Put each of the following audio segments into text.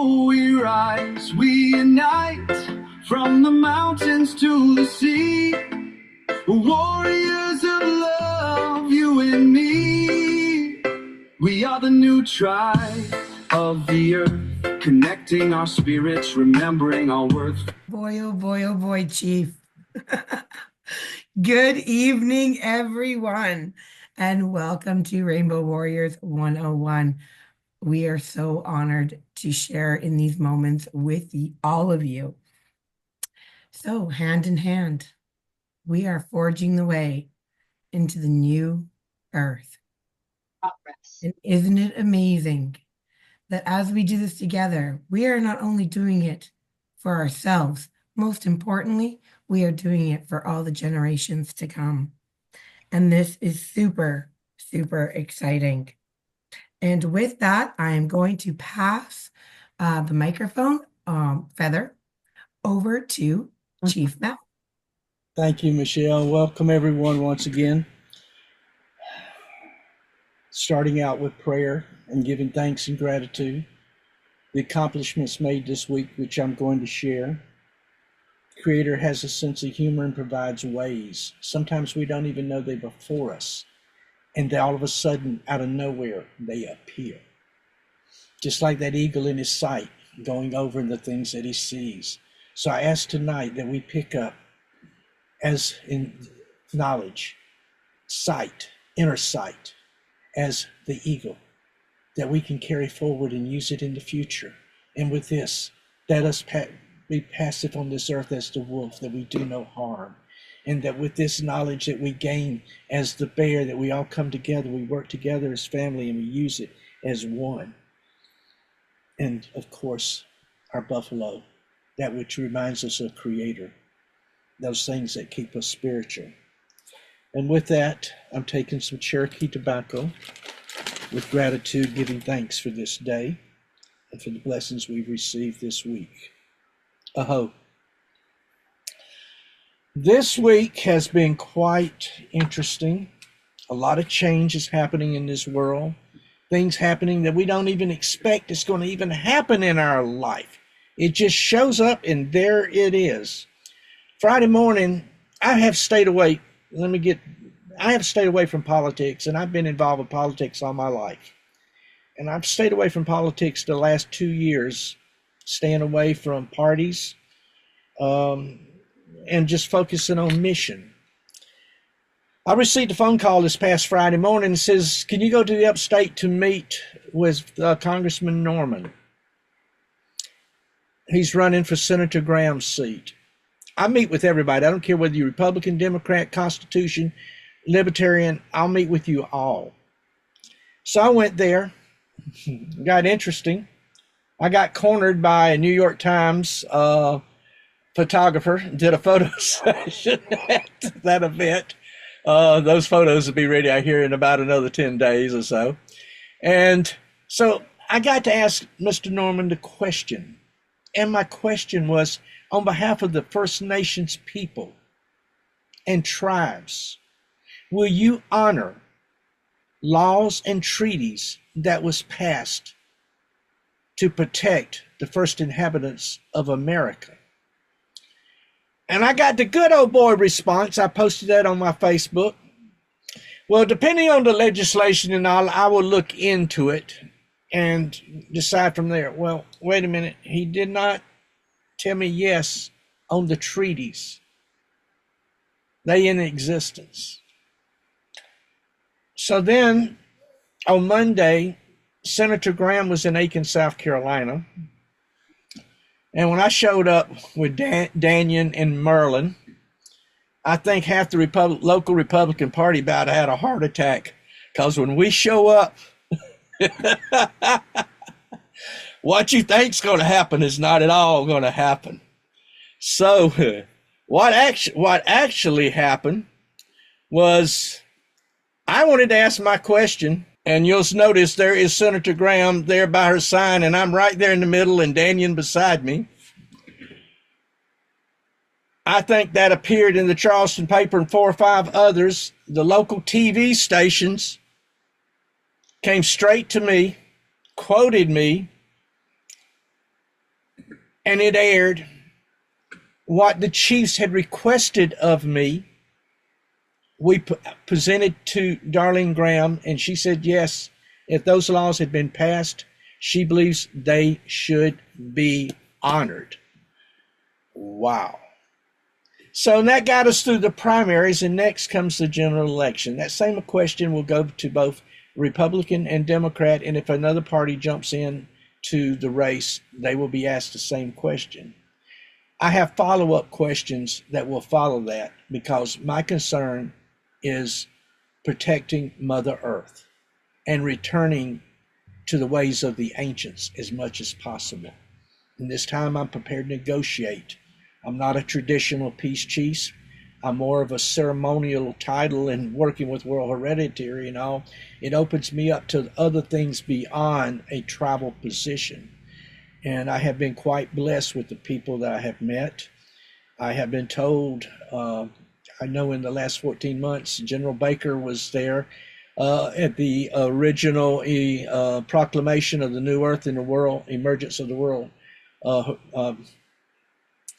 we rise, we unite, from the mountains to the sea. Warriors of love, you and me. We are the new tribe of the earth, connecting our spirits, remembering our worth. Boy, oh boy, Chief. Good evening, everyone, and welcome to Rainbow Warriors 101. We are so honored to share in these moments with all of you. So, hand in hand, we are forging the way into the new earth. And isn't it amazing that as we do this together, we are not only doing it for ourselves, most importantly, we are doing it for all the generations to come. And this is super, super exciting. And with that, I am going to pass the microphone, Feather, over to Chief Matt. Thank you, Michelle. Welcome everyone once again. Starting out with prayer and giving thanks and gratitude. The accomplishments made this week, which I'm going to share. Creator has a sense of humor and provides ways. Sometimes we don't even know they're before us. And all of a sudden, out of nowhere, they appear. Just like that eagle in his sight, going over the things that he sees. So I ask tonight that we pick up, as in knowledge, sight, inner sight, as the eagle, that we can carry forward and use it in the future. And with this, let us be passive on this earth as the wolf, that we do no harm. And that with this knowledge that we gain as the bear, that we all come together, we work together as family, and we use it as one. And of course, our buffalo, that which reminds us of Creator, those things that keep us spiritual. And with that, I'm taking some Cherokee tobacco with gratitude, giving thanks for this day and for the blessings we've received this week. Aho. This week has been quite interesting. A lot of change is happening in this world. Things happening that we don't even expect is going to even happen in our life. It just shows up and there it is. Friday morning, I have stayed away. I have stayed away from politics, and I've been involved with politics all my life. And I've stayed away from politics the last 2 years, staying away from parties, and just focusing on mission. I received a phone call this past Friday morning that says, can you go to the upstate to meet with Congressman Norman? He's running for Senator Graham's seat. I meet with everybody. I don't care whether you're Republican, Democrat, Constitution, Libertarian, I'll meet with you all. So I went there. Got interesting. I got cornered by a New York Times photographer, did a photo session at that event. Those photos will be ready, I hear, in about another 10 days or so. And so I got to ask Mr. Norman the question. And my question was, on behalf of the First Nations people and tribes, will you honor laws and treaties that was passed to protect the first inhabitants of America? And I got the good old boy response. I posted that on my Facebook. Well, depending on the legislation and all, I will look into it and decide from there. Well, wait a minute. He did not tell me yes on the treaties. They in existence. So then on Monday, Senator Graham was in Aiken, South Carolina. And when I showed up with Daniel and Merlin, I think half the local Republican Party about had a heart attack. Because when we show up, what you think's going to happen is not at all going to happen. So what actually happened was I wanted to ask my question, and you'll notice there is Senator Graham there by her sign, and I'm right there in the middle, and Daniel beside me. I think that appeared in the Charleston paper and 4 or 5 others. The local TV stations came straight to me, quoted me, and it aired what the chiefs had requested of me. We presented to Darlene Graham, and she said yes. If those laws had been passed, she believes they should be honored. Wow. So that got us through the primaries, and next comes the general election. That same question will go to both Republican and Democrat, and if another party jumps in to the race, they will be asked the same question. I have follow-up questions that will follow that because my concern is protecting Mother Earth and returning to the ways of the ancients as much as possible. And this time I'm prepared to negotiate. I'm not a traditional peace chief. I'm more of a ceremonial title, and working with World Hereditary and all, it opens me up to other things beyond a tribal position. And I have been quite blessed with the people that I have met. I have been told, I know in the last 14 months, General Baker was there at the original proclamation of the new earth in the world, emergence of the world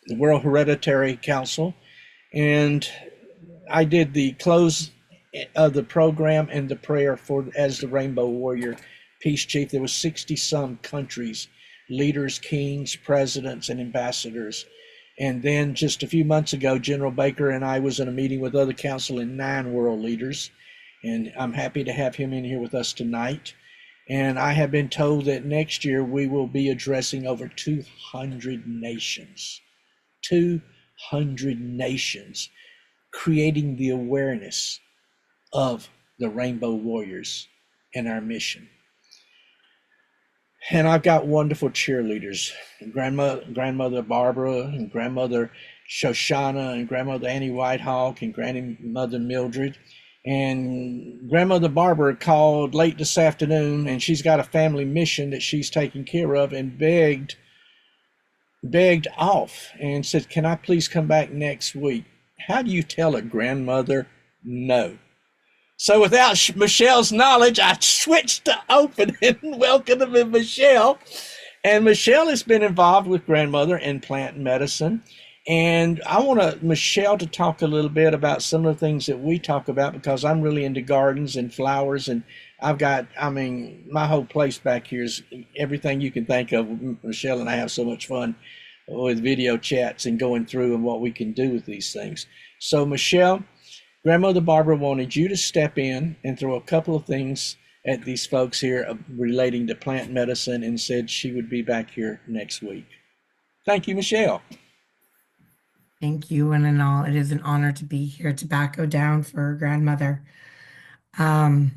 Hereditary Council. And I did the close of the program and the prayer for as the Rainbow Warrior Peace Chief. There was 60 some countries, leaders, kings, presidents, and ambassadors. And then just a few months ago, General Baker and I was in a meeting with other council and 9 world leaders. And I'm happy to have him in here with us tonight. And I have been told that next year we will be addressing over 200 nations. 200 nations, creating the awareness of the Rainbow Warriors and our mission. And I've got wonderful cheerleaders, grandmother Barbara and grandmother Shoshana and grandmother Annie Whitehawk and grandmother Mildred. And grandmother Barbara called late this afternoon, and she's got a family mission that she's taking care of, and begged off and said, can I please come back next week? How do you tell a grandmother no? So without Michelle's knowledge, I switched to open and welcoming Michelle. And Michelle has been involved with grandmother in plant medicine. And I want Michelle to talk a little bit about some of the things that we talk about, because I'm really into gardens and flowers, and my whole place back here is everything you can think of. Michelle and I have so much fun with video chats and going through and what we can do with these things. So Michelle, Grandmother Barbara wanted you to step in and throw a couple of things at these folks here relating to plant medicine, and said she would be back here next week. Thank you, Michelle. Thank you, one and all. It is an honor to be here. Tobacco down for grandmother. I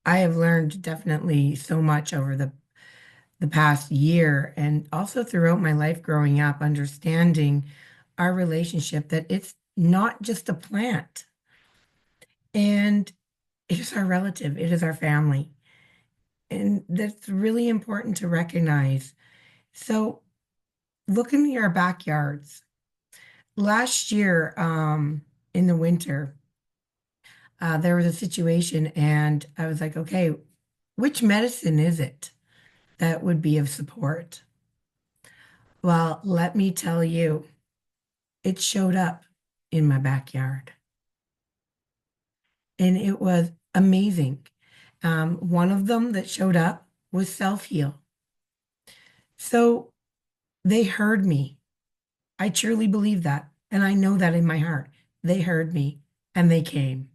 have learned definitely so much over the past year, and also throughout my life growing up, understanding our relationship, that it's not just a plant, and it is our relative, it is our family. And that's really important to recognize. So look in our backyards. Last year, in the winter, there was a situation, and I was like, okay, which medicine is it that would be of support? Well, let me tell you, it showed up in my backyard. And it was amazing. One of them that showed up was self-heal. So they heard me. I truly believe that. And I know that in my heart. They heard me and they came.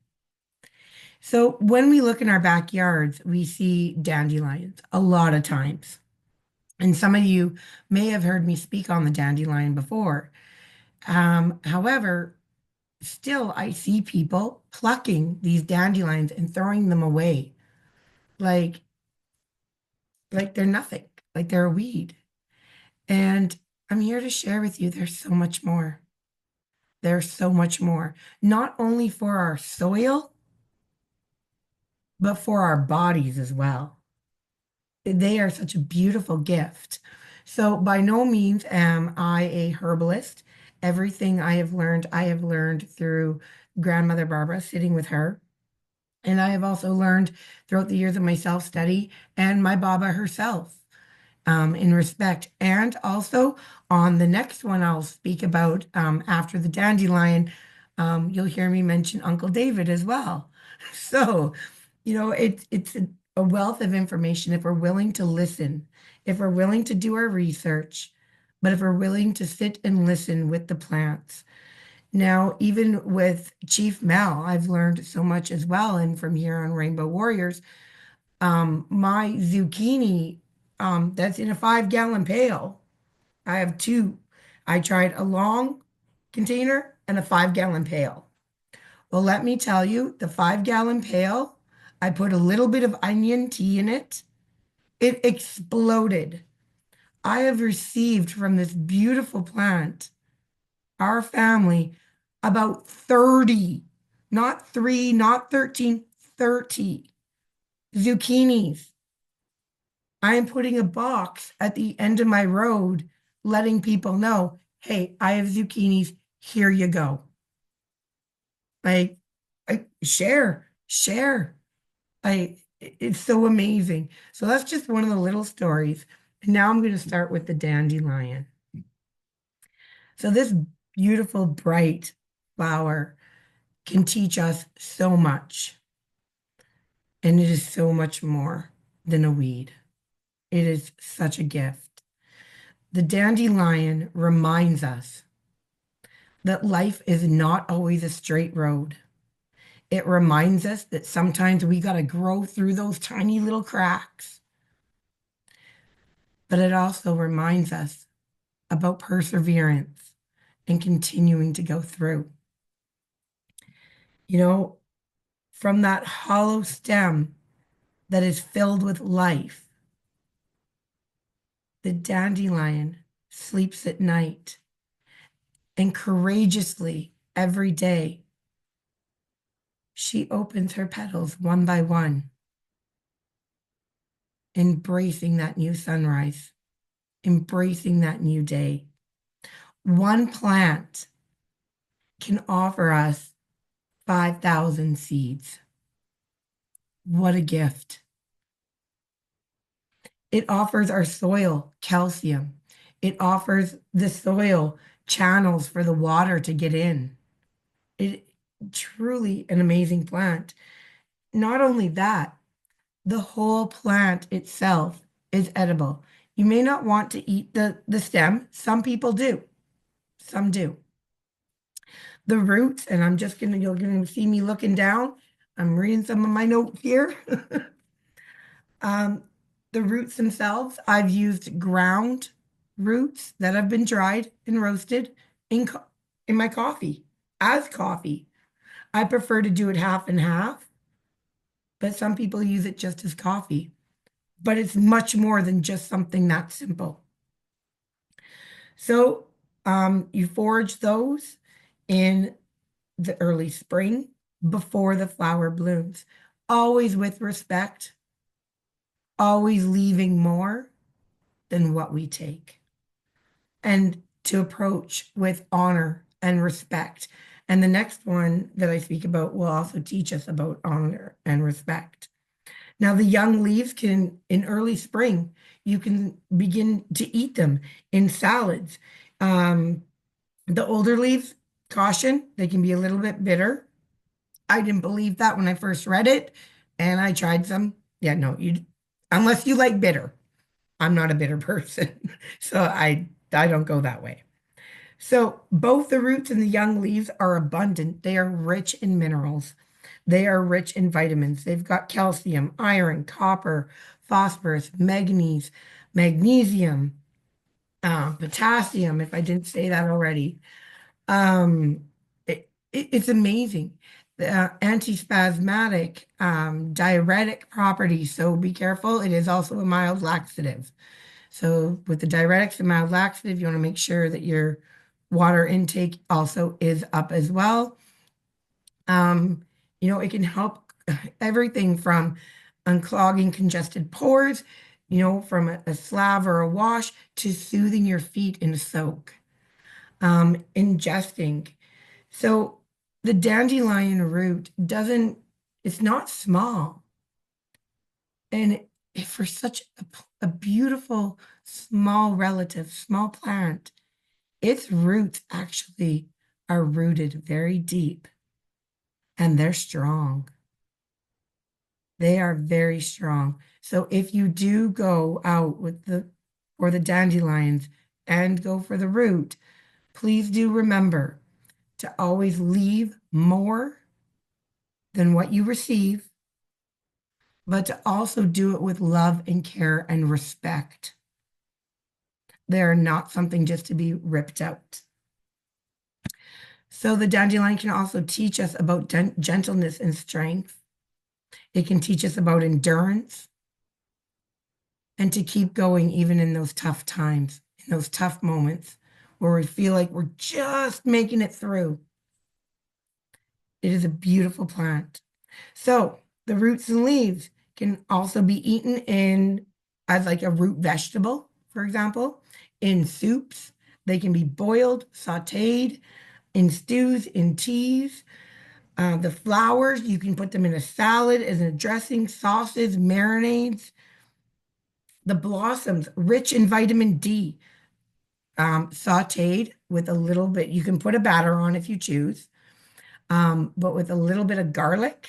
So when we look in our backyards, we see dandelions a lot of times. And some of you may have heard me speak on the dandelion before. However, still I see people plucking these dandelions and throwing them away like they're nothing, like they're a weed. And I'm here to share with you, there's so much more. There's so much more, not only for our soil, but for our bodies as well. They are such a beautiful gift. So by no means am I a herbalist. Everything I have learned through grandmother Barbara, sitting with her. And I have also learned throughout the years of my self-study and my Baba herself. in respect. And also on the next one I'll speak about after the dandelion, you'll hear me mention Uncle David as well. So, it's a wealth of information if we're willing to listen, if we're willing to do our research, but if we're willing to sit and listen with the plants. Now, even with Chief Mel, I've learned so much as well. And from here on Rainbow Warriors, my zucchini, that's in a 5-gallon pail. I have two. I tried a long container and a 5-gallon pail. Well, let me tell you, the 5-gallon pail, I put a little bit of onion tea in it. It exploded. I have received from this beautiful plant, our family, about 30, not 3, not 13, 30 zucchinis. I am putting a box at the end of my road, letting people know, hey, I have zucchinis. Here you go. Like, share. It's so amazing. So that's just one of the little stories. And now I'm going to start with the dandelion. So this beautiful, bright flower can teach us so much. And it is so much more than a weed. It is such a gift. The dandelion reminds us that life is not always a straight road. It reminds us that sometimes we got to grow through those tiny little cracks. But it also reminds us about perseverance and continuing to go through. From that hollow stem that is filled with life, the dandelion sleeps at night and courageously every day she opens her petals one by one, embracing that new sunrise, embracing that new day. One plant can offer us 5,000 seeds. What a gift. It offers our soil calcium. It offers the soil channels for the water to get in. It truly an amazing plant. Not only that, the whole plant itself is edible. You may not want to eat the stem. Some people do. Some do. The roots, and you're gonna see me looking down. I'm reading some of my notes here. The roots themselves, I've used ground roots that have been dried and roasted in my coffee as coffee. I prefer to do it half and half, but some people use it just as coffee. But it's much more than just something that simple. So you forage those in the early spring before the flower blooms, always with respect, always leaving more than what we take, and to approach with honor and respect. And the next one that I speak about will also teach us about honor and respect. Now, the young leaves in early spring, you can begin to eat them in salads. The older leaves, caution, they can be a little bit bitter. I didn't believe that when I first read it, and I tried some. Yeah, no, unless you like bitter. I'm not a bitter person, so I don't go that way. So both the roots and the young leaves are abundant. They are rich in minerals. They are rich in vitamins. They've got calcium, iron, copper, phosphorus, manganese, magnesium, potassium, if I didn't say that already. It's amazing. Antispasmodic, diuretic properties. So be careful. It is also a mild laxative. So with the diuretics and mild laxative, you want to make sure that your water intake also is up as well. It can help everything from unclogging congested pores, from a slab or a wash to soothing your feet in a soak. Ingesting. So the dandelion root it's not small. And for such a beautiful small relative, small plant. Its roots actually are rooted very deep and they're strong. They are very strong. So if you do go out with the dandelions and go for the root, please do remember to always leave more than what you receive, but to also do it with love and care and respect. They're not something just to be ripped out. So the dandelion can also teach us about gentleness and strength. It can teach us about endurance and to keep going even in those tough times, in those tough moments where we feel like we're just making it through. It is a beautiful plant. So the roots and leaves can also be eaten in as like a root vegetable, for example, in soups. They can be boiled, sauteed, in stews, in teas. The flowers, you can put them in a salad, as a dressing, sauces, marinades. The blossoms, rich in vitamin D, sauteed with a little bit. You can put a batter on if you choose, but with a little bit of garlic.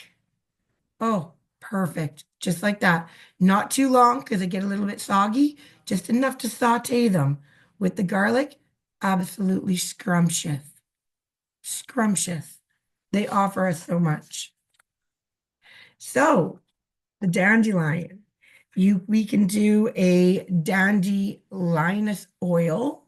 Oh, perfect. Just like that. Not too long because they get a little bit soggy, just enough to saute them with the garlic. Absolutely scrumptious. Scrumptious. They offer us so much. So, the dandelion. We can do a dandelianous oil,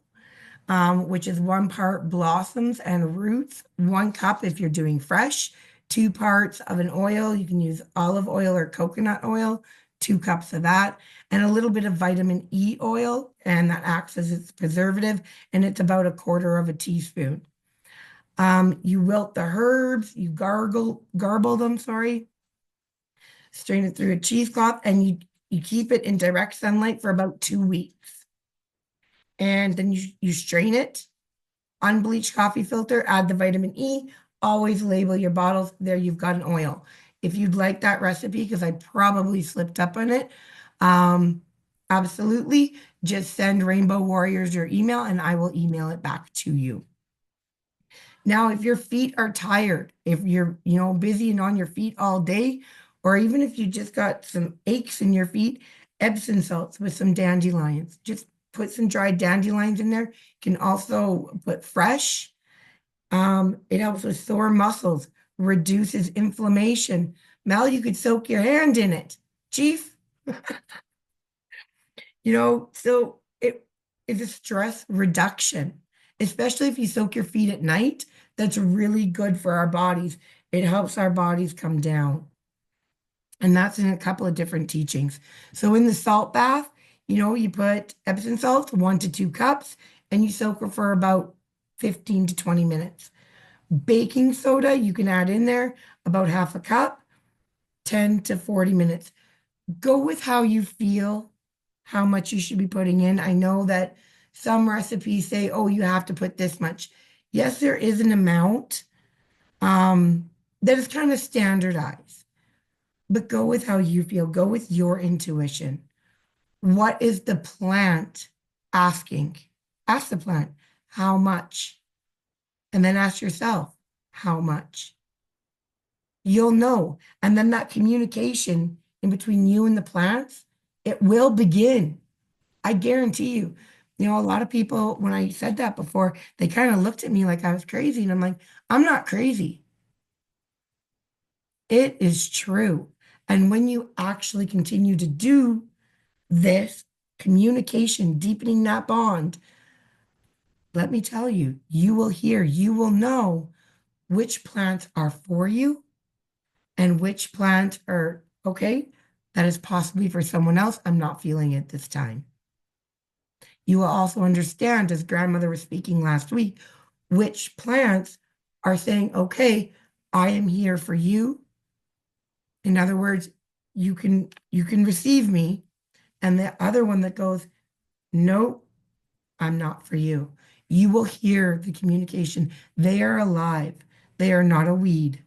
which is 1 part blossoms and roots, 1 cup if you're doing fresh, 2 parts of an oil. You can use olive oil or coconut oil, 2 cups of that, and a little bit of vitamin E oil, and that acts as its preservative, and it's about 1/4 of a teaspoon. You wilt the herbs, you garble them, sorry, strain it through a cheesecloth, and you keep it in direct sunlight for about 2 weeks. And then you strain it, unbleached coffee filter, add the vitamin E, always label your bottles. There you've got an oil. If you'd like that recipe, because I probably slipped up on it, absolutely, just send Rainbow Warriors your email and I will email it back to you. Now, if your feet are tired, if you're, busy and on your feet all day, or even if you just got some aches in your feet, Epsom salts with some dandelions. Just put some dried dandelions in there. You can also put fresh. It helps with sore muscles, reduces inflammation. Mel, you could soak your hand in it, Chief. So it is a stress reduction, especially if you soak your feet at night. That's really good for our bodies. It helps our bodies come down. And that's in a couple of different teachings. So in the salt bath, you put Epsom salt, 1 to 2 cups, and you soak it for about 15 to 20 minutes. Baking soda, you can add in there about 1/2 cup, 10 to 40 minutes. Go with how you feel, how much you should be putting in. I know that some recipes say, oh, you have to put this much. Yes, there is an amount that is kind of standardized, but go with how you feel. Go with your intuition. What is the plant asking? Ask the plant, how much? And then ask yourself, how much? You'll know. And then that communication in between you and the plants, it will begin. I guarantee you. A lot of people, when I said that before, they kind of looked at me like I was crazy. And I'm like, I'm not crazy. It is true. And when you actually continue to do this communication, deepening that bond, let me tell you, you will know which plants are for you and which plants are okay. That is possibly for someone else. I'm not feeling it this time. You will also understand, as grandmother was speaking last week, which plants are saying, okay, I am here for you. In other words, you can receive me. And the other one that goes, no, I'm not for you. You will hear the communication. They are alive. They are not a weed.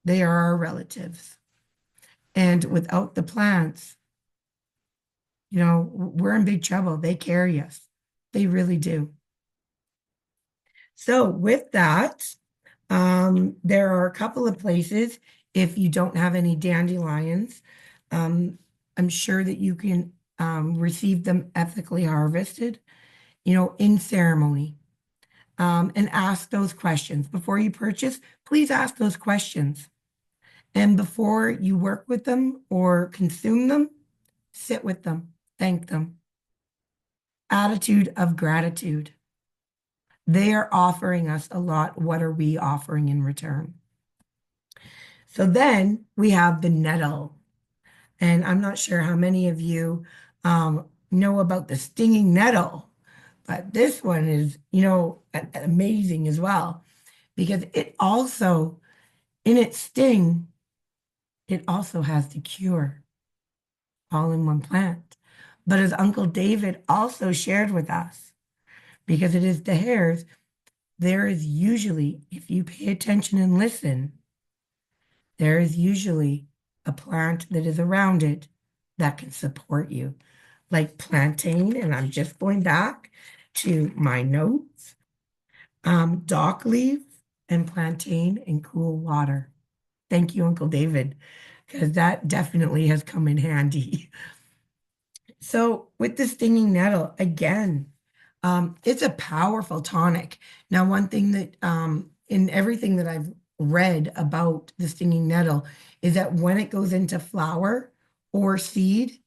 They are our relatives. And without the plants, we're in big trouble. They carry us. They really do. So with that, there are a couple of places, if you don't have any dandelions, I'm sure that you can receive them ethically harvested, in ceremony, and ask those questions. Before you purchase, please ask those questions. And before you work with them or consume them, sit with them, thank them. Attitude of gratitude. They are offering us a lot. What are we offering in return? So then we have the nettle. And I'm not sure how many of you know about the stinging nettle, but this one is, amazing as well, because it also, in its sting, it also has the cure all in one plant. But as Uncle David also shared with us, because it is the hairs, there is usually, if you pay attention and listen, there is usually a plant that is around it that can support you, like plantain. And I'm just going back to my notes, dock leaf and plantain and cool water. Thank you, Uncle David, because that definitely has come in handy. So with the stinging nettle, again, it's a powerful tonic. Now, one thing that in everything that I've read about the stinging nettle is that when it goes into flower or seed,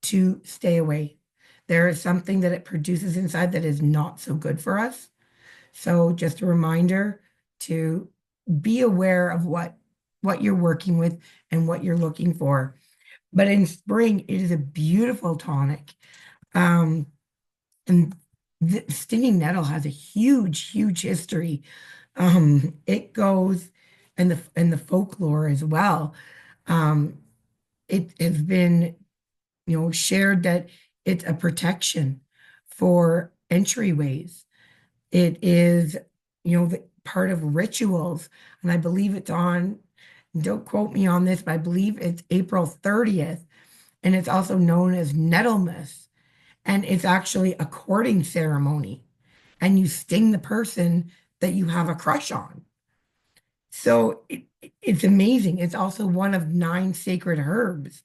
to stay away. There is something that it produces inside that is not so good for us. So just a reminder to be aware of what you're working with and what you're looking for. But in spring, it is a beautiful tonic. And the stinging nettle has a huge, huge history. It goes and the folklore as well. It has been, shared that it's a protection for entryways. It is, the part of rituals, and I believe it's on. Don't quote me on this, but I believe it's April 30th, and it's also known as Nettlemas, and it's actually a courting ceremony, and you sting the person that you have a crush on. So it's amazing. It's also one of 9 sacred herbs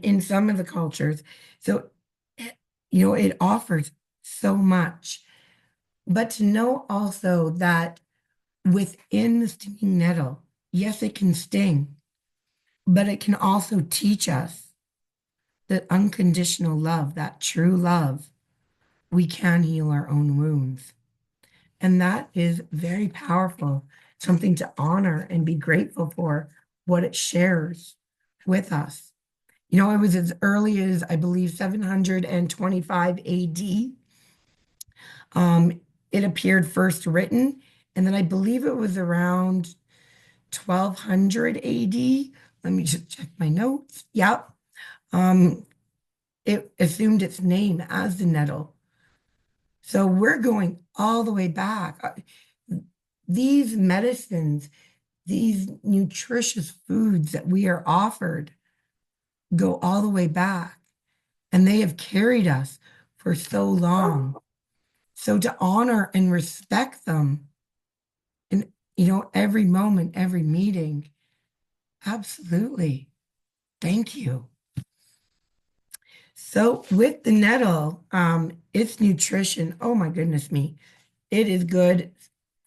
in some of the cultures. So, it offers so much. But to know also that within the stinging nettle, yes, it can sting, but it can also teach us that unconditional love, that true love, we can heal our own wounds. And that is very powerful, something to honor and be grateful for what it shares with us. It was as early as, I believe, 725 AD. It appeared first written, and then I believe it was around 1200 AD. Let me just check my notes. Yep. It assumed its name as the nettle. So we're going all the way back. These medicines, these nutritious foods that we are offered go all the way back, and they have carried us for so long. So to honor and respect them in, every moment, every meeting, absolutely. Thank you. So with the nettle, its nutrition, oh my goodness me, it is good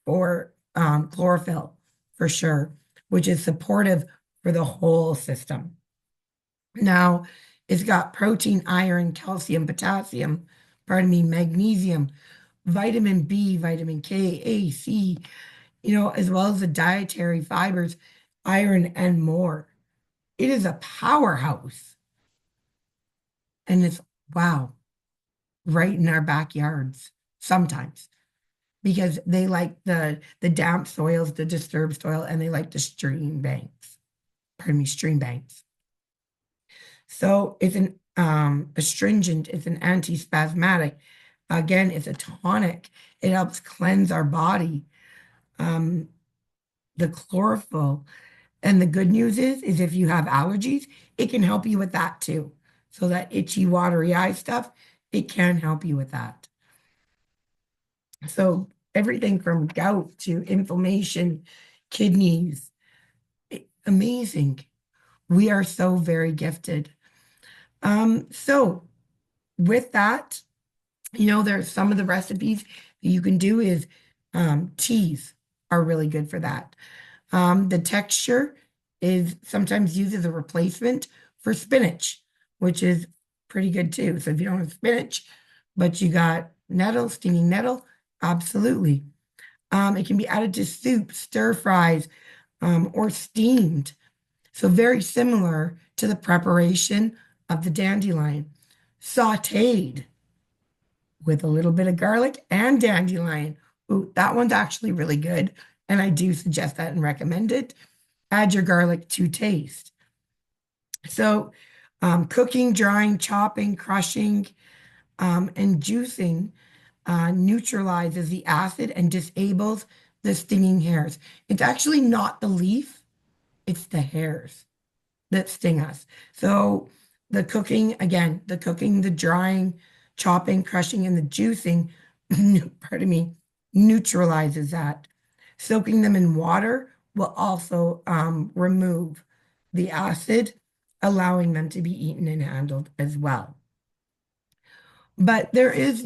for chlorophyll for sure, which is supportive for the whole system. Now, it's got protein, iron, calcium, potassium, magnesium, vitamin B, vitamin K, A, C, as well as the dietary fibers, iron, and more. It is a powerhouse. And it's, wow, right in our backyards sometimes, because they like the damp soils, the disturbed soil, and they like the stream banks. Stream banks. So it's an astringent, it's an antispasmodic. Again, it's a tonic. It helps cleanse our body. The chlorophyll. And the good news is if you have allergies, it can help you with that too. So that itchy, watery eye stuff, it can help you with that. So everything from gout to inflammation, kidneys, amazing. We are so very gifted. So with that, there's some of the recipes that you can do is teas are really good for that. The texture is sometimes used as a replacement for spinach, which is pretty good too. So if you don't have spinach, but you got nettle, stinging nettle, absolutely. It can be added to soup, stir fries, or steamed. So very similar to the preparation of the dandelion, sautéed with a little bit of garlic and dandelion. Ooh, that one's actually really good. And I do suggest that and recommend it. Add your garlic to taste. So, cooking, drying, chopping, crushing, and juicing neutralizes the acid and disables the stinging hairs. It's actually not the leaf, it's the hairs that sting us. So the cooking, again, the cooking, the drying, chopping, crushing, and the juicing, pardon me, neutralizes that. Soaking them in water will also remove the acid, allowing them to be eaten and handled as well. But there is,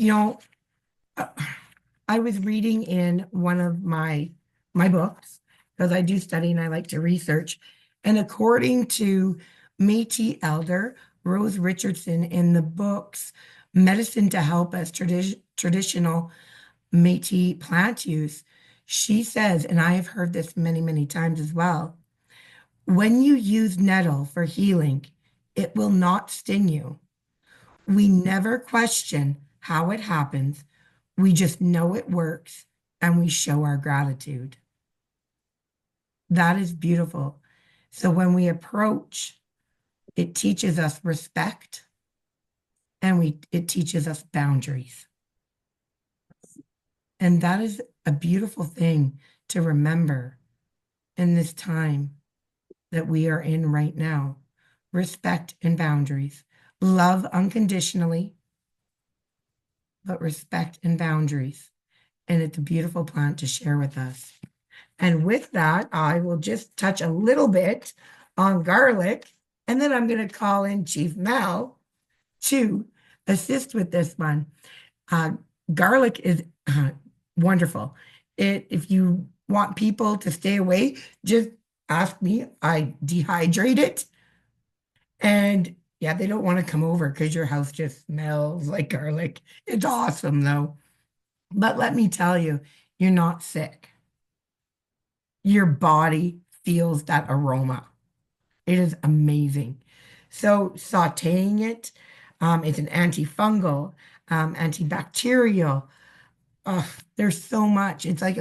I was reading in one of my books because I do study and I like to research. And according to Métis elder Rose Richardson in the books Medicine to Help Us Traditional Métis Plant Use, she says, and I have heard this many, many times as well, when you use nettle for healing, it will not sting you. We never question how it happens. We just know it works and we show our gratitude. That is beautiful. So when we approach, it teaches us respect and it teaches us boundaries. And that is a beautiful thing to remember in this time that we are in right now. Respect and boundaries. Love unconditionally, but respect and boundaries. And it's a beautiful plant to share with us. And with that, I will just touch a little bit on garlic, and then I'm going to call in Chief Mel to assist with this one. Garlic is wonderful. If you want people to stay away, just ask me. I dehydrate it. And yeah, they don't want to come over because your house just smells like garlic. It's awesome though. But let me tell you, you're not sick. Your body feels that aroma. It is amazing. So sauteing it, it's an antifungal, antibacterial. There's so much. It's like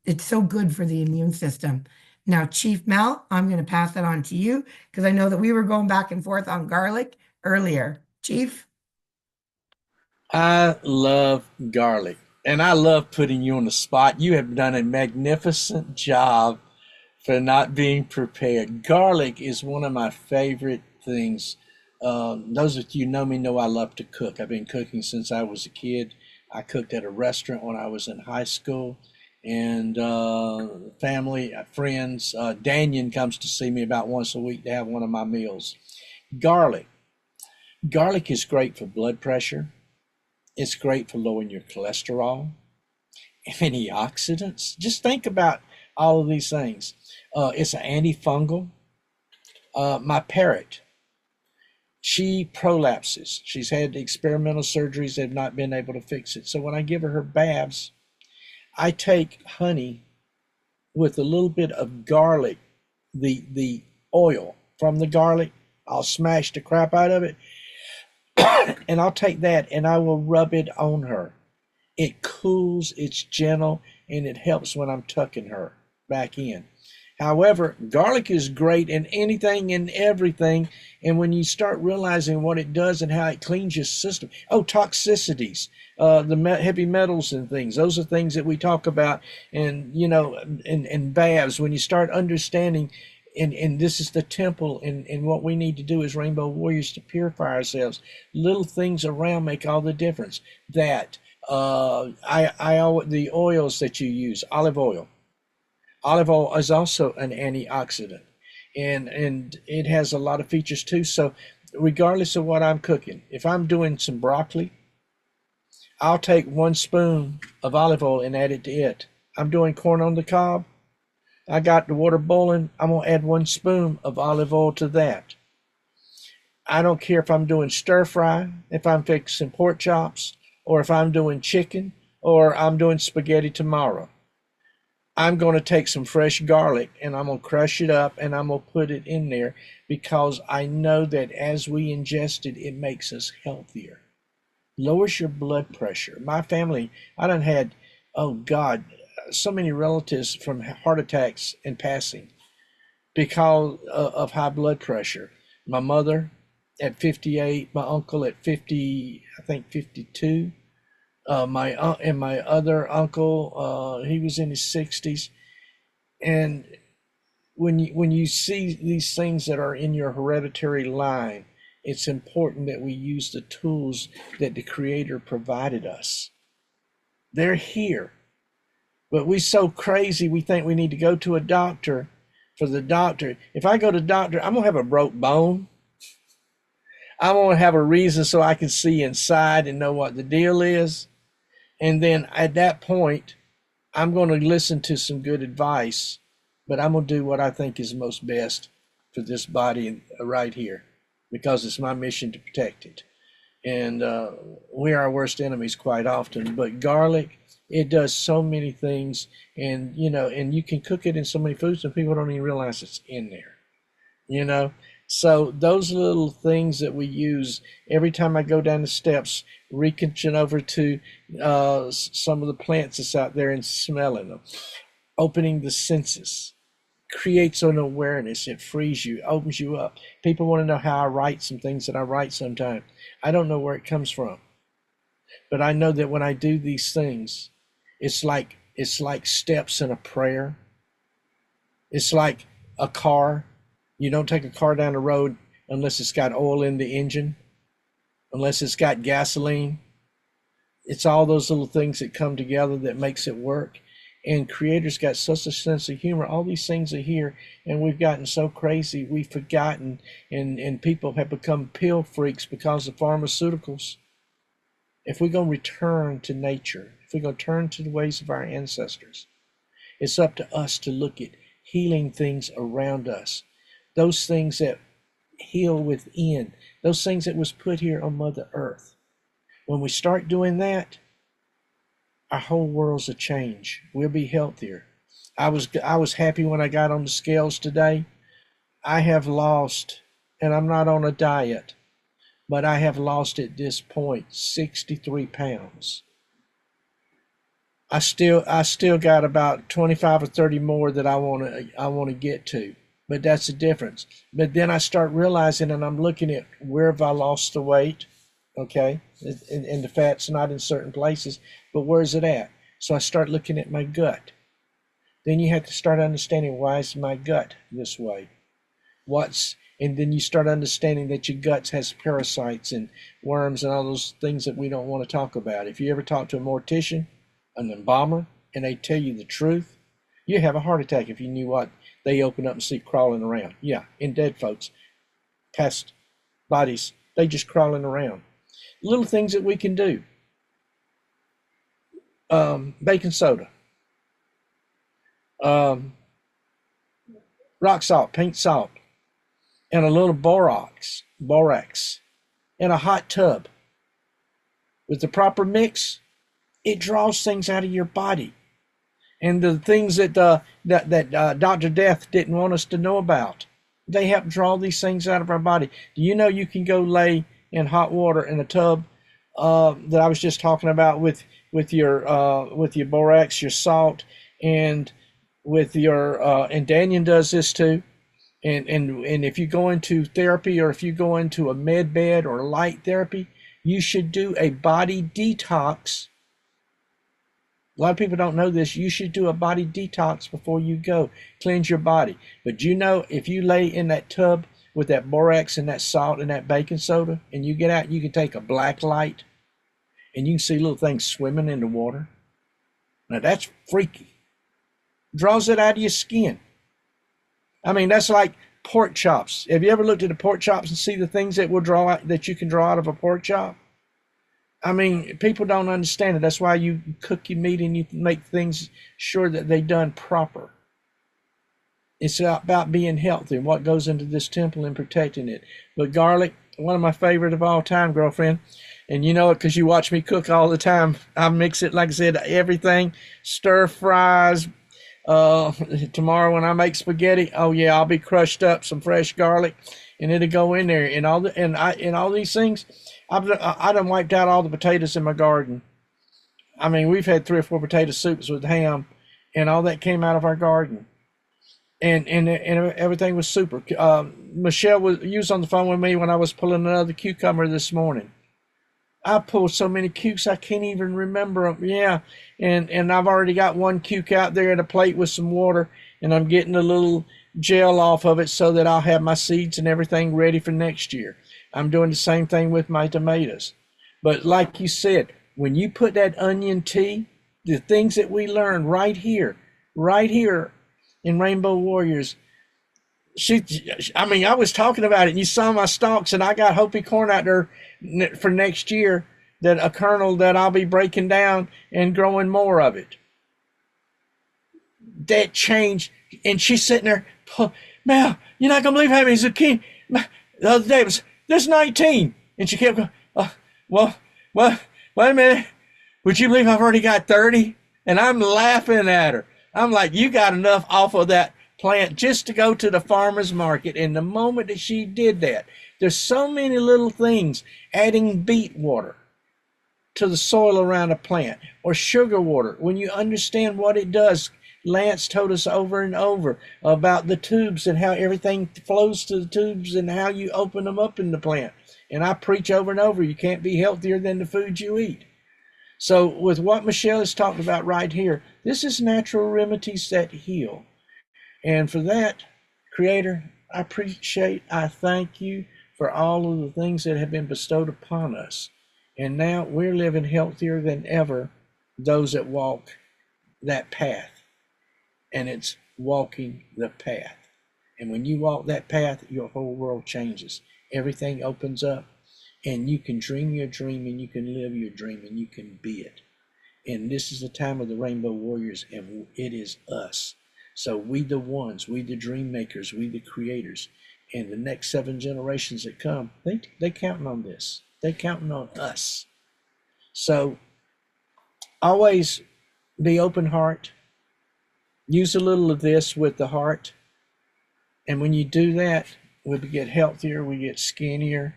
it's so good for the immune system. Now, Chief Mel, I'm going to pass it on to you because I know that we were going back and forth on garlic earlier. Chief? I love garlic, and I love putting you on the spot. You have done a magnificent job for not being prepared. Garlic is one of my favorite things. Those of you who know me know I love to cook. I've been cooking since I was a kid. I cooked at a restaurant when I was in high school, and family, friends. Daniel comes to see me about once a week to have one of my meals. Garlic. Garlic is great for blood pressure. It's great for lowering your cholesterol, antioxidants. Just think about all of these things. It's an antifungal. My parrot, she prolapses. She's had experimental surgeries. They've not been able to fix it. So when I give her baths, I take honey with a little bit of garlic, the oil from the garlic. I'll smash the crap out of it. And I'll take that and I will rub it on her. It cools, it's gentle, and it helps when I'm tucking her back in. However, garlic is great in anything and everything. And when you start realizing what it does and how it cleans your system, toxicities, the heavy metals and things, those are things that we talk about. And, in baths, when you start understanding And this is the temple, and what we need to do as Rainbow Warriors to purify ourselves. Little things around make all the difference. That the oils that you use, olive oil. Olive oil is also an antioxidant, and it has a lot of features too. So regardless of what I'm cooking, if I'm doing some broccoli, I'll take 1 spoon of olive oil and add it to it. I'm doing corn on the cob. I got the water boiling. I'm going to add 1 spoon of olive oil to that. I don't care if I'm doing stir fry, if I'm fixing pork chops, or if I'm doing chicken, or I'm doing spaghetti tomorrow. I'm going to take some fresh garlic and I'm going to crush it up and I'm going to put it in there, because I know that as we ingest it, it makes us healthier. Lowers your blood pressure. My family, I done had, oh God, so many relatives from heart attacks and passing because of high blood pressure. My mother at 58, my uncle at 50, I think 52. My other uncle, he was in his 60s. And when you see these things that are in your hereditary line, it's important that we use the tools that the Creator provided us. They're here. But we so crazy, we think we need to go to a doctor for the doctor. If I go to the doctor, I'm going to have a broke bone. I'm going to have a reason so I can see inside and know what the deal is. And then at that point, I'm going to listen to some good advice, but I'm going to do what I think is most best for this body right here, because it's my mission to protect it. And we are our worst enemies quite often. But garlic, it does so many things, and you can cook it in so many foods, and people don't even realize it's in there. So those little things that we use every time I go down the steps, reaching over to some of the plants that's out there and smelling them, opening the senses, creates an awareness. It frees you, opens you up. People want to know how I write some things that I write sometimes. I don't know where it comes from, but I know that when I do these things, it's like steps in a prayer. It's like a car. You don't take a car down the road unless it's got oil in the engine, unless it's got gasoline. It's all those little things that come together that makes it work. And Creator's got such a sense of humor. All these things are here, and we've gotten so crazy, we've forgotten, and people have become pill freaks because of pharmaceuticals. If we're going to return to nature, if we're going to turn to the ways of our ancestors, it's up to us to look at healing things around us. Those things that heal within, those things that was put here on Mother Earth. When we start doing that, our whole world's a change. We'll be healthier. I was happy when I got on the scales today. I have lost, and I'm not on a diet, but I have lost at this point 63 pounds. I still got about 25 or 30 more that I want to get to. But that's the difference. But then I start realizing, and I'm looking at where have I lost the weight, okay? And the fat's not in certain places, but where is it at? So I start looking at my gut. Then you have to start understanding, why is my gut this way? And then you start understanding that your gut has parasites and worms and all those things that we don't want to talk about. If you ever talk to a mortician, an embalmer, and they tell you the truth, you have a heart attack if you knew what they open up and see crawling around. Yeah, in dead folks, past bodies, they just crawling around. Little things that we can do. Baking soda. Rock salt, pink salt, and a little borax, in a hot tub. With the proper mix, it draws things out of your body. And the things that Dr. Death didn't want us to know about, they help draw these things out of our body. Do you know you can go lay in hot water in a tub that I was just talking about with your borax, your salt, and with your and Daniel does this too. And if you go into therapy, or if you go into a med bed or light therapy, you should do a body detox A lot of people don't know this. You should do a body detox before you go. Cleanse your body. But you know, if you lay in that tub with that borax and that salt and that baking soda, and you get out, you can take a black light and you can see little things swimming in the water. Now that's freaky. Draws it out of your skin. I mean, that's like pork chops. Have you ever looked at the pork chops and see the things that will draw out, that you can draw out of a pork chop? I mean, people don't understand it. That's why you cook your meat and you make things sure that they're done proper. It's about being healthy and what goes into this temple and protecting it. But garlic, one of my favorite of all time, girlfriend. And you know it because you watch me cook all the time. I mix it, like I said, everything, stir fries. Tomorrow when I make spaghetti, oh yeah, I'll be crushed up some fresh garlic, and it'll go in there. And all these things, I done wiped out all the potatoes in my garden. I mean, we've had 3 or 4 potato soups with ham, and all that came out of our garden. And everything was super. Michelle was on the phone with me when I was pulling another cucumber this morning. I pulled so many cukes I can't even remember them. Yeah, and I've already got one cuke out there in a plate with some water, and I'm getting a little gel off of it so that I'll have my seeds and everything ready for next year. I'm doing the same thing with my tomatoes. But like you said, when you put that onion tea, the things that we learned right here in Rainbow Warriors, I was talking about it, and you saw my stalks, and I got Hopi corn out there for next year, that a kernel that I'll be breaking down and growing more of it. That changed, and she's sitting there, Mel, you're not gonna believe how many zucchini. The other day there's 19, and she kept going. Well, wait a minute. Would you believe I've already got 30? And I'm laughing at her. I'm like, you got enough off of that plant just to go to the farmer's market. And the moment that she did that, there's so many little things, adding beet water to the soil around a plant, or sugar water. When you understand what it does, Lance told us over and over about the tubes and how everything flows to the tubes and how you open them up in the plant. And I preach over and over, you can't be healthier than the food you eat. So with what Michelle is talking about right here, this is natural remedies that heal. And for that, Creator, I thank you for all of the things that have been bestowed upon us. And now we're living healthier than ever, those that walk that path. And it's walking the path. And when you walk that path, your whole world changes. Everything opens up, and you can dream your dream, and you can live your dream, and you can be it. And this is the time of the Rainbow Warriors, and it is us. So we the ones, we the dream makers, we the creators, and the next 7 generations that come, they counting on this. They counting on us. So always be open heart. Use a little of this with the heart. And when you do that, we get healthier, we get skinnier.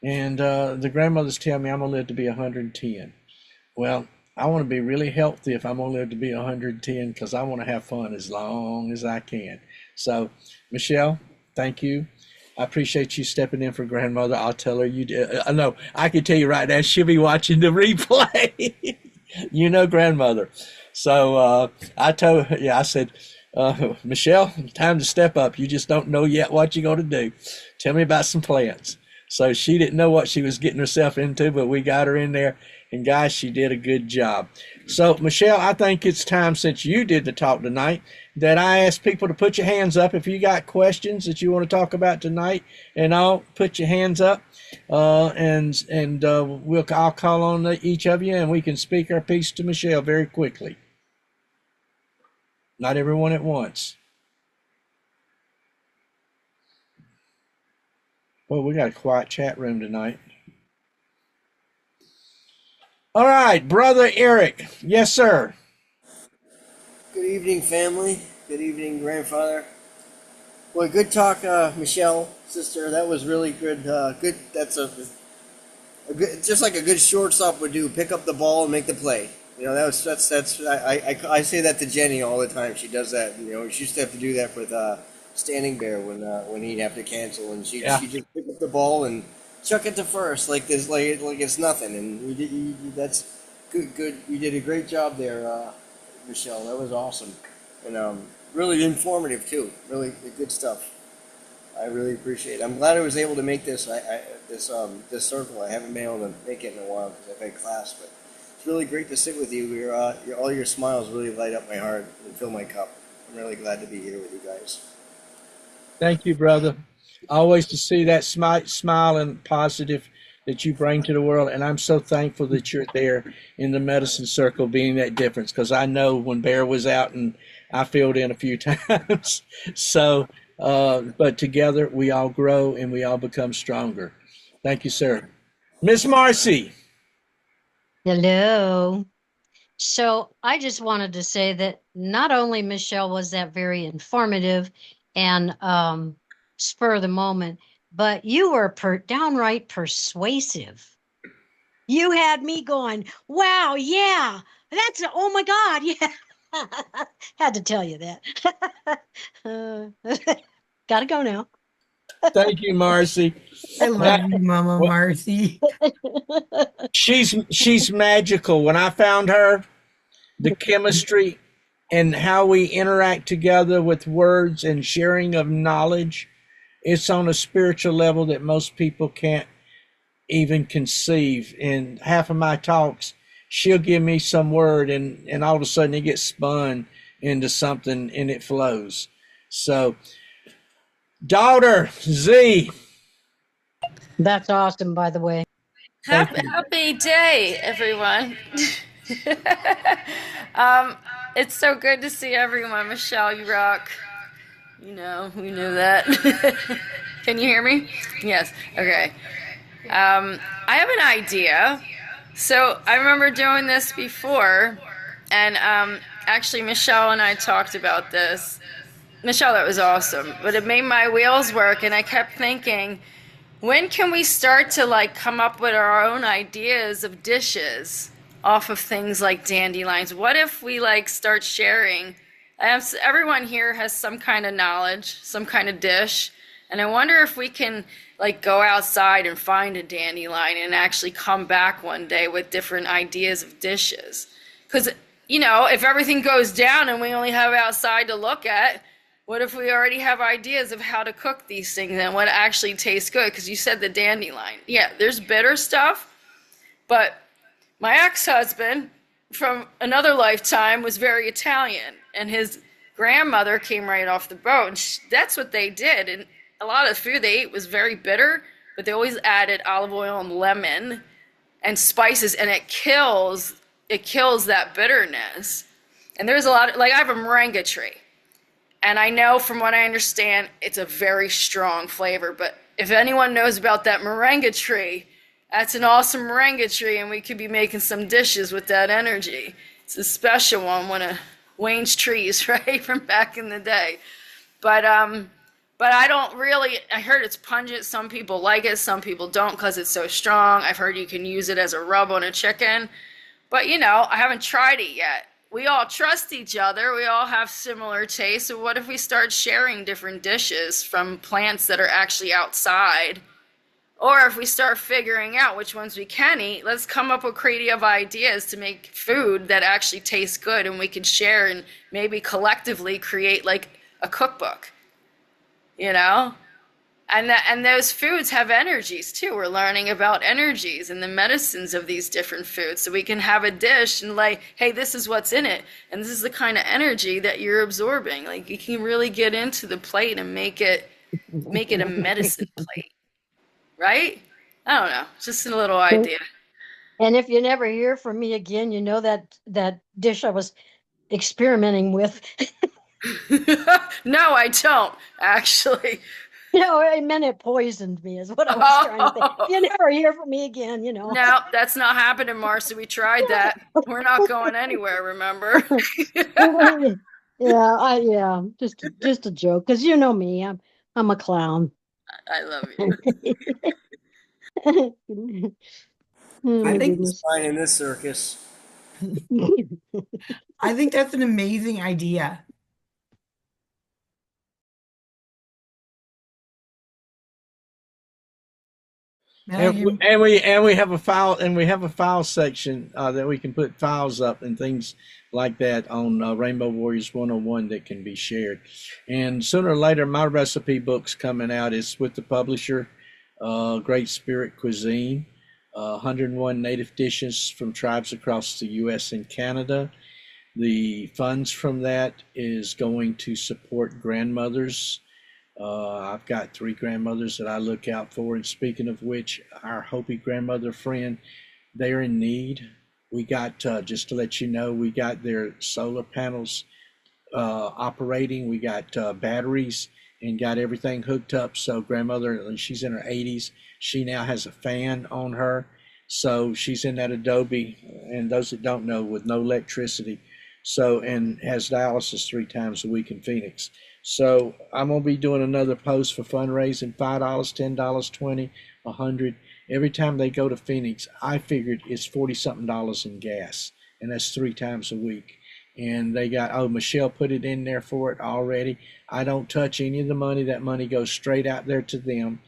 And the grandmothers tell me I'm going to live to be 110. Well, I want to be really healthy if I'm going to live to be 110, because I want to have fun as long as I can. So, Michelle, thank you. I appreciate you stepping in for grandmother. I'll tell her you did. I know, I can tell you right now, she'll be watching the replay. You know grandmother. So I told her, I said, Michelle, time to step up. You just don't know yet what you're going to do. Tell me about some plants. So she didn't know what she was getting herself into, but we got her in there. And guys, she did a good job. So Michelle, I think it's time, since you did the talk tonight, that I ask people to put your hands up if you got questions that you want to talk about tonight, and I'll put your hands up, and I'll call on each of you, and we can speak our piece to Michelle very quickly. Not everyone at once. Well, we got a quiet chat room tonight. All right, Brother Eric. Yes, sir. Good evening, family. Good evening, grandfather. Well, good talk, Michelle, sister. That was really good. Good. That's a good, just like a good shortstop would do. Pick up the ball and make the play. You know, that's. I say that to Jenny all the time. She does that. You know, she used to have to do that with Standing Bear when he'd have to cancel, and she just pick up the ball and chuck it to first like this, like it's nothing. And Good. You did a great job there, Michelle. That was awesome, and really informative too. Really good stuff. I really appreciate it. I'm glad I was able to make this. This circle. I haven't been able to make it in a while because I've had class, but it's really great to sit with you. All your smiles really light up my heart and fill my cup. I'm really glad to be here with you guys. Thank you, brother. Always to see that smile and positive that you bring to the world. And I'm so thankful that you're there in the medicine circle being that difference, because I know when Bear was out and I filled in a few times. So, but together we all grow and we all become stronger. Thank you, sir. Miss Marcy. Hello. So I just wanted to say that not only Michelle was that very informative and spur of the moment, but you were downright persuasive. You had me going, wow, yeah, oh my God, yeah. Had to tell you that. Gotta go now. Thank you, Marcy. I love you, Mama Well, Marcy. she's magical. When I found her, the chemistry and how we interact together with words and sharing of knowledge, it's on a spiritual level that most people can't even conceive. In half of my talks, she'll give me some word and all of a sudden it gets spun into something and it flows. So, daughter Z. That's awesome, by the way. Happy day, everyone. It's so good to see everyone. Michelle, you rock. You know, we knew that. Can you hear me? Yes. Okay. I have an idea. So I remember doing this before, and actually Michelle and I talked about this. Michelle, that was awesome, but it made my wheels work, and I kept thinking, when can we start to like come up with our own ideas of dishes off of things like dandelions? What if we like start sharing? Everyone here has some kind of knowledge, some kind of dish, and I wonder if we can like go outside and find a dandelion and actually come back one day with different ideas of dishes. Because, you know, if everything goes down and we only have outside to look at, what if we already have ideas of how to cook these things and what actually tastes good? Because you said the dandelion. Yeah, there's bitter stuff, but my ex-husband from another lifetime was very Italian, and his grandmother came right off the boat, and that's what they did. And a lot of the food they ate was very bitter, but they always added olive oil and lemon and spices, and it kills that bitterness. And there's a lot of, like, I have a moringa tree. And I know from what I understand, it's a very strong flavor. But if anyone knows about that moringa tree, that's an awesome moringa tree, and we could be making some dishes with that energy. It's a special one of Wayne's trees, right, from back in the day. But I don't really, I heard it's pungent. Some people like it, some people don't because it's so strong. I've heard you can use it as a rub on a chicken. But, you know, I haven't tried it yet. We all trust each other. We all have similar tastes. So what if we start sharing different dishes from plants that are actually outside? Or if we start figuring out which ones we can eat, let's come up with creative ideas to make food that actually tastes good and we can share and maybe collectively create like a cookbook, you know? And those foods have energies too. We're learning about energies and the medicines of these different foods. So we can have a dish and like, hey, this is what's in it. And this is the kind of energy that you're absorbing. Like you can really get into the plate and make it a medicine plate. Right? I don't know. Just a little idea. And if you never hear from me again, you know that dish I was experimenting with. No, I don't, actually. No, I meant it poisoned me is what I was trying to think. You never hear from me again, you know. No, that's not happening, Marcy. We tried that. We're not going anywhere, remember? Yeah, just a joke, because you know me, I'm a clown. I love you. Oh, my I think goodness. Fine in this circus. I think that's an amazing idea. And we have a file section that we can put files up and things like that on Rainbow Warriors 101 that can be shared. And sooner or later, my recipe book's coming out. It's with the publisher, Great Spirit Cuisine, 101 native dishes from tribes across the U.S. and Canada. The funds from that is going to support grandmothers. I've got 3 grandmothers that I look out for. And speaking of which, our Hopi grandmother friend, they're in need. We got, just to let you know, we got their solar panels operating. We got batteries and got everything hooked up. So grandmother, she's in her 80s. She now has a fan on her. So she's in that Adobe, and those that don't know, with no electricity. So, and has dialysis 3 times a week in Phoenix. So I'm going to be doing another post for fundraising, $5, $10, $20, $100. Every time they go to Phoenix, I figured it's 40 something dollars in gas, and that's 3 times a week. And they got, Michelle put it in there for it already. I don't touch any of the money. That money goes straight out there to them.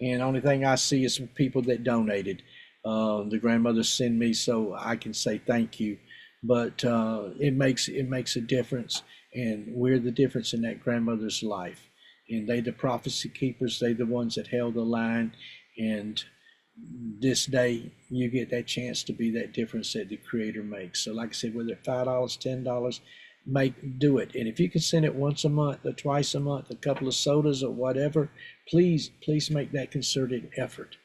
And the only thing I see is people that donated. The grandmothers send me so I can say thank you. But it makes a difference, and we're the difference in that grandmother's life. And they the prophecy keepers, they the ones that held the line. And this day you get that chance to be that difference that the Creator makes. So like I said, whether it's $5, $10, do it. And if you can send it once a month or twice a month, a couple of sodas or whatever, please make that concerted effort,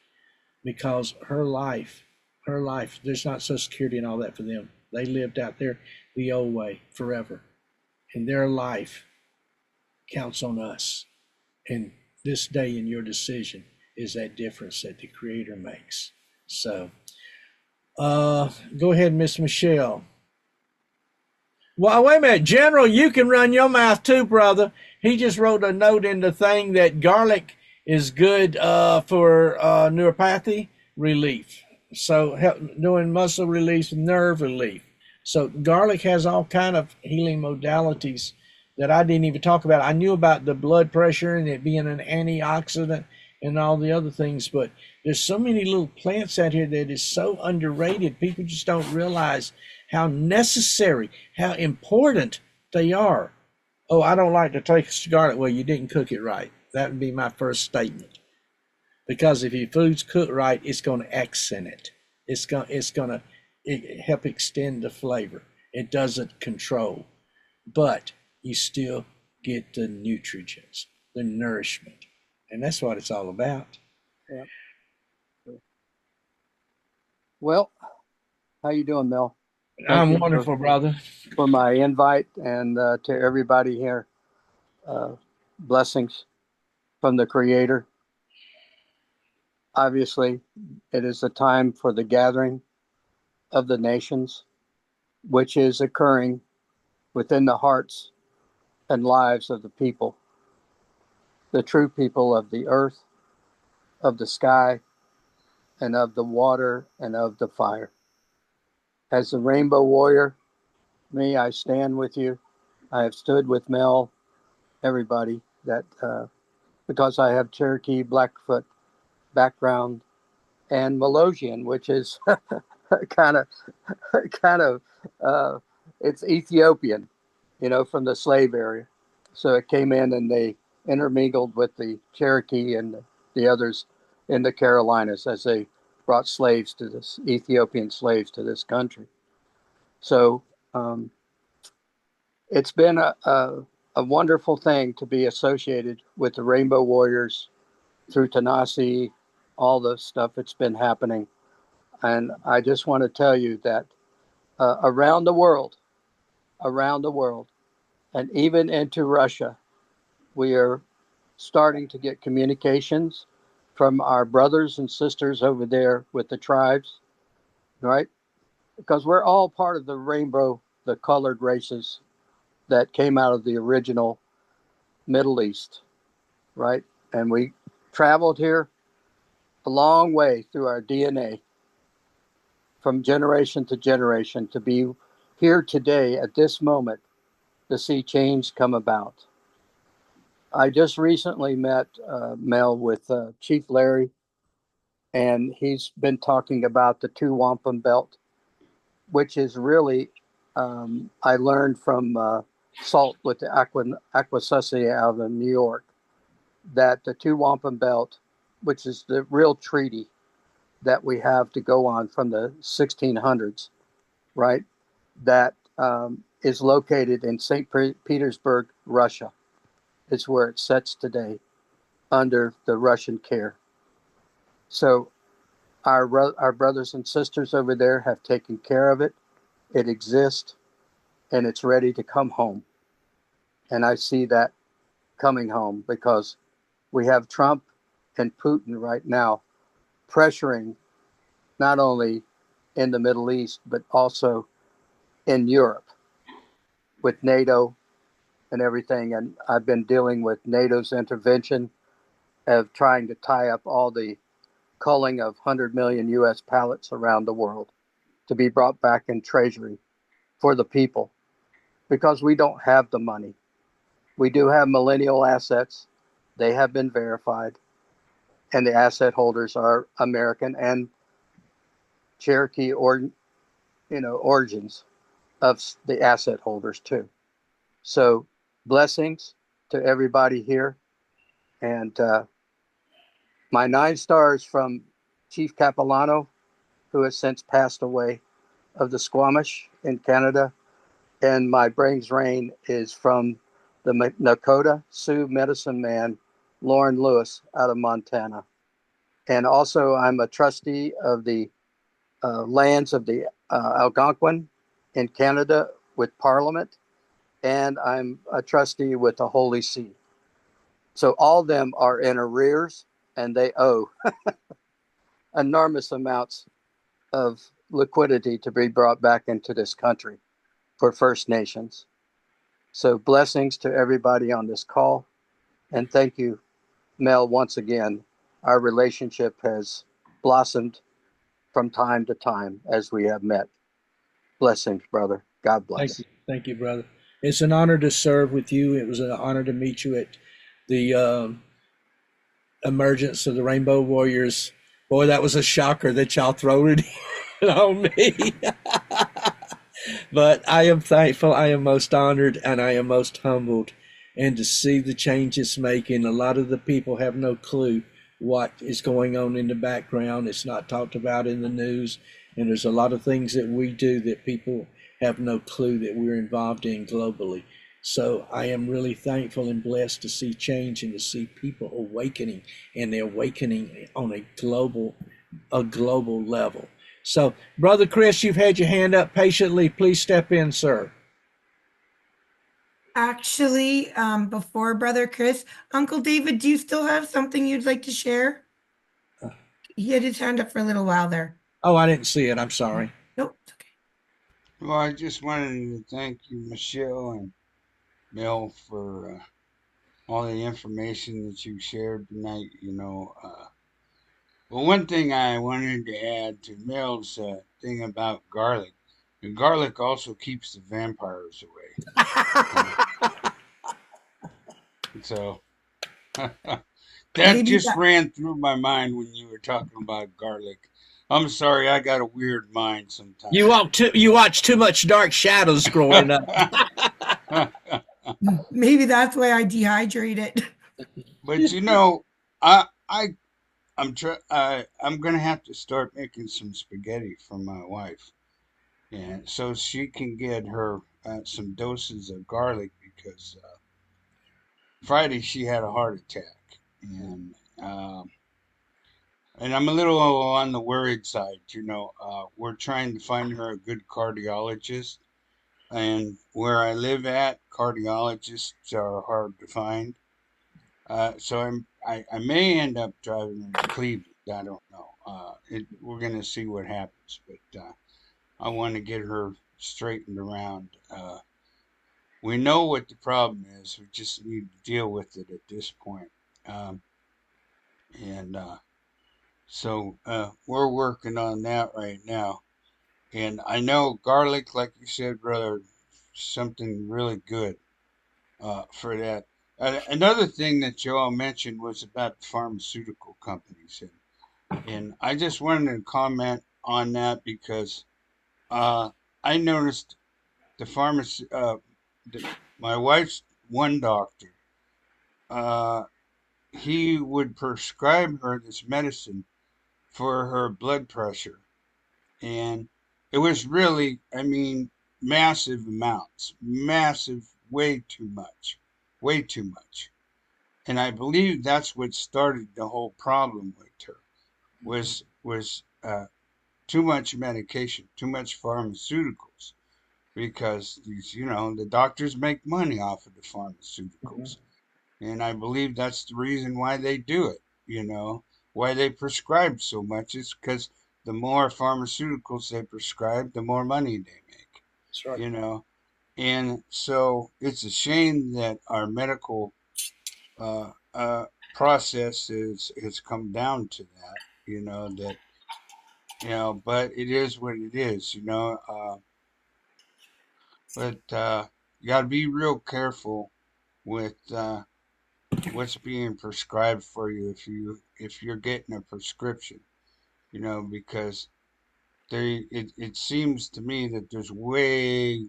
because her life, there's not Social Security and all that for them. They lived out there the old way forever, and their life counts on us. And this day in your decision is that difference that the Creator makes. So go ahead, Miss Michelle. Well, wait a minute, General, you can run your mouth too, brother. He just wrote a note in the thing that garlic is good for neuropathy relief. So doing muscle release, nerve relief. So garlic has all kind of healing modalities that I didn't even talk about. I knew about the blood pressure and it being an antioxidant and all the other things, but there's so many little plants out here that is so underrated. People just don't realize how necessary, how important they are. Oh, I don't like to taste garlic. Well, you didn't cook it right. That would be my first statement. Because if your food's cooked right, it's going to accent it. It's going to help extend the flavor. It doesn't control, but you still get the nutrients, the nourishment, and that's what it's all about. Yeah. Well, how you doing, Mel? I'm wonderful, brother. For my invite, and to everybody here, blessings from the Creator. Obviously, it is a time for the gathering of the nations, which is occurring within the hearts and lives of the people, the true people of the earth, of the sky, and of the water, and of the fire. As the Rainbow Warrior, I stand with you. I have stood with Mel, everybody, that because I have Cherokee, Blackfoot background, and Melosian, which is kind of it's Ethiopian, from the slave area. So it came in and they intermingled with the Cherokee and the others in the Carolinas as they brought Ethiopian slaves to this country. So it's been a wonderful thing to be associated with the Rainbow Warriors through Tanasi, all the stuff that's been happening. And I just want to tell you that around the world, and even into Russia, we are starting to get communications from our brothers and sisters over there with the tribes, right? Because we're all part of the rainbow, the colored races that came out of the original Middle East, right? And we traveled here a long way through our DNA from generation to generation to be here today at this moment to see change come about. I just recently met Mel with Chief Larry and he's been talking about the two wampum belt, which is really, I learned from Salt with the Aquasucci out of New York, that the two wampum belt, which is the real treaty that we have to go on from the 1600s, right? That is located in St. Petersburg, Russia. It's where it sits today under the Russian care. So our brothers and sisters over there have taken care of it. It exists and it's ready to come home. And I see that coming home because we have Trump and Putin right now pressuring not only in the Middle East, but also in Europe with NATO and everything. And I've been dealing with NATO's intervention of trying to tie up all the culling of 100 million US pallets around the world to be brought back in treasury for the people because we don't have the money. We do have millennial assets. They have been verified, and the asset holders are American and Cherokee or origins of the asset holders too. So blessings to everybody here, and my 9 stars from Chief Capilano, who has since passed away, of the Squamish in Canada, and my brain's rain is from the Nakota Sioux medicine man, Lauren Lewis, out of Montana. And also, I'm a trustee of the lands of the Algonquin in Canada with Parliament, and I'm a trustee with the Holy See. So all of them are in arrears, and they owe enormous amounts of liquidity to be brought back into this country for First Nations. So blessings to everybody on this call. And thank you, Mel, once again. Our relationship has blossomed from time to time as we have met. Blessings, brother. God bless. Thank you, brother. It's an honor to serve with you. It was an honor to meet you at the emergence of the Rainbow Warriors. Boy, that was a shocker that y'all throw it on me. But I am thankful, I am most honored, and I am most humbled. And to see the change it's making, a lot of the people have no clue what is going on in the background. It's not talked about in the news. And there's a lot of things that we do that people have no clue that we're involved in globally. So I am really thankful and blessed to see change and to see people awakening, and they're awakening on a global level. So, Brother Chris, you've had your hand up patiently. Please step in, sir. Actually, before Brother Chris, Uncle David, do you still have something you'd like to share? He had his hand up for a little while there. Oh, I didn't see it. I'm sorry. Nope, it's okay. Well, I just wanted to thank you, Michelle and Mel, for all the information that you shared tonight. Well, one thing I wanted to add to Mel's thing about garlic, the garlic also keeps the vampires away. So that Maybe just that- ran through my mind when you were talking about garlic. I'm sorry, I got a weird mind sometimes. You watch too much Dark Shadows growing up. maybe that's why I dehydrated. But I'm gonna have to start making some spaghetti for my wife, and so she can get her some doses of garlic because Friday she had a heart attack, and I'm a little on the worried side. We're trying to find her a good cardiologist, and where I live at, cardiologists are hard to find. So I may end up driving her to Cleveland. I don't know. We're gonna see what happens, but I want to get her straightened around. We know what the problem is. We just need to deal with it at this point. Um, and so we're working on that right now. And I know garlic, like you said, brother, something really good for that. Another thing that Joel mentioned was about the pharmaceutical companies. And And I just wanted to comment on that because I noticed the pharmacy, the, my wife's one doctor, uh, he would prescribe her this medicine for her blood pressure. And it was really, I mean, massive amounts, massive, way too much, way too much. And I believe that's what started the whole problem with her was too much medication, too much pharmaceuticals, because these, the doctors make money off of the pharmaceuticals. And I believe that's the reason why they do it, why they prescribe so much is because the more pharmaceuticals they prescribe, the more money they make, That's right. you know. And so it's a shame that our medical uh, uh, process has come down to that, that, but it is what it is, but you got to be real careful with what's being prescribed for you if you're getting a prescription, because it seems to me that there's way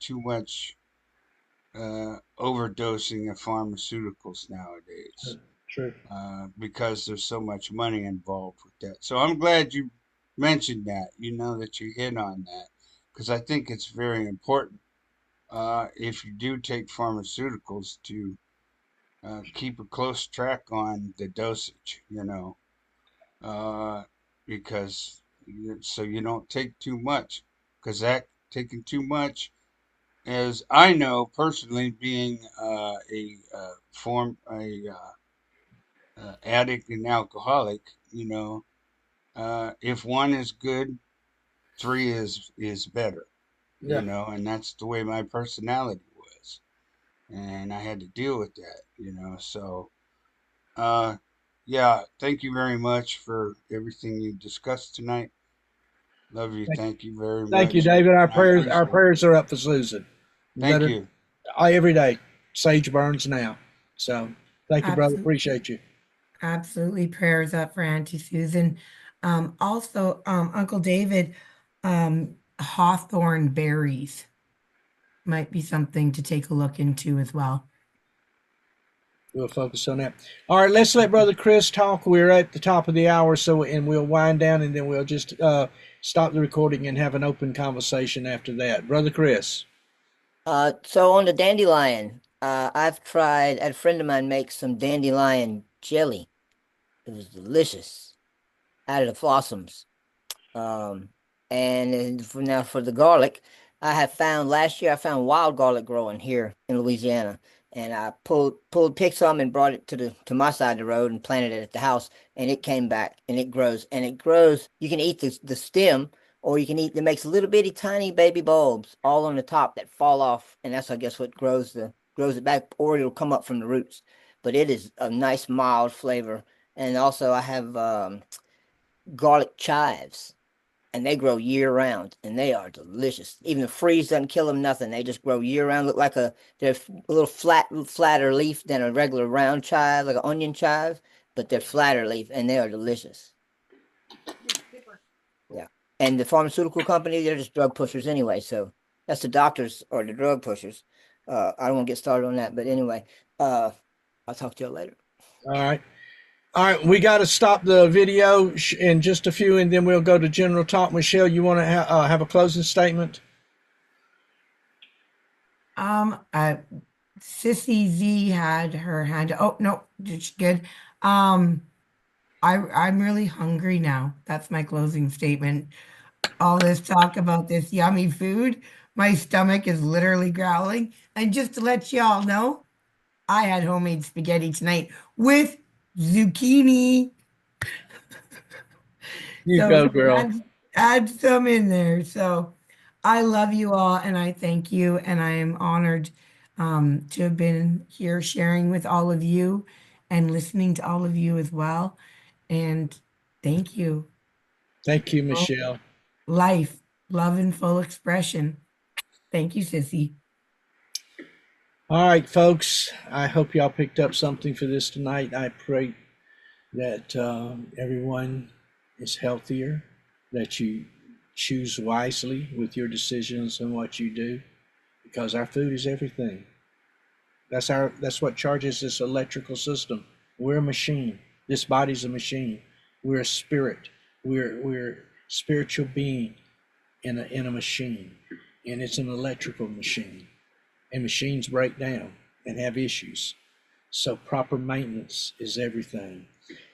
too much overdosing of pharmaceuticals nowadays, True. because there's so much money involved with that. So I'm glad you mentioned that, that you hit on that, because I think it's very important, if you do take pharmaceuticals, to keep a close track on the dosage, uh, because so you don't take too much, because that taking too much, as I know personally, being addict and alcoholic, if one is good, three is better, Yeah. and that's the way my personality was, and I had to deal with that, so. Uh, yeah, thank you very much for everything you discussed tonight. Love you. Thank, Thank you very thank you, much. David. Our And I prayers, our appreciate it. prayers are up for Susan. Let Thank her you. every day. Sage burns now. So thank you, brother. Absolutely. Appreciate you. Absolutely. Prayers up for Auntie Susan. Also, Uncle David, hawthorn berries might be something to take a look into as well. We'll focus on that. All right, let's let Brother Chris talk. We're at the top of the hour, so and we'll wind down, and then we'll just stop the recording and have an open conversation after that. Brother Chris. So on the dandelion, I've tried. A friend of mine makes some dandelion jelly. It was delicious out of the blossoms. And now for the garlic, I have found last year I found wild garlic growing here in Louisiana, and I picked some and brought it to my side of the road and planted it at the house, and it came back and it grows and it grows. You can eat the stem, or you can eat. It makes little bitty tiny baby bulbs all on the top that fall off, and that's I guess what grows it back, or it'll come up from the roots. But it is a nice mild flavor, and also I have garlic chives, and they grow year round, and they are delicious. Even the freeze doesn't kill them, nothing. They just grow year round. Look like they're a little flatter leaf than a regular round chive, like an onion chive, but they're flatter leaf, and they are delicious. Yeah. And the pharmaceutical company, they're just drug pushers anyway. So that's the doctors or the drug pushers. I don't want to get started on that, but anyway, I'll talk to you later. All right. All right, we got to stop the video in just a few, and then we'll go to general talk. Michelle, you want to have a closing statement? Sissy Z had her hand. Oh no, it's good. I'm really hungry now. That's my closing statement. All this talk about this yummy food, my stomach is literally growling. And just to let y'all know, I had homemade spaghetti tonight with zucchini. You So go, girl. add some in there. So I love you all and I thank you. And I am honored to have been here sharing with all of you and listening to all of you as well. And thank you. Thank you, Michelle. Life, love, and full expression. Thank you, Sissy. All right, folks. I hope y'all picked up something for this tonight. I pray that everyone is healthier, that you choose wisely with your decisions and what you do, because our food is everything. That's what charges this electrical system. We're a machine. This body's a machine. We're a spirit. We're spiritual being in a machine, and it's an electrical machine. And machines break down and have issues. So proper maintenance is everything.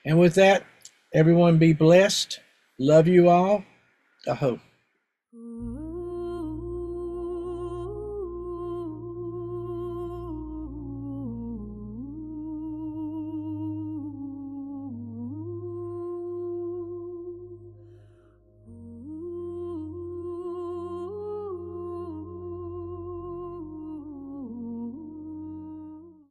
And with that, everyone be blessed. Love you all. Aho.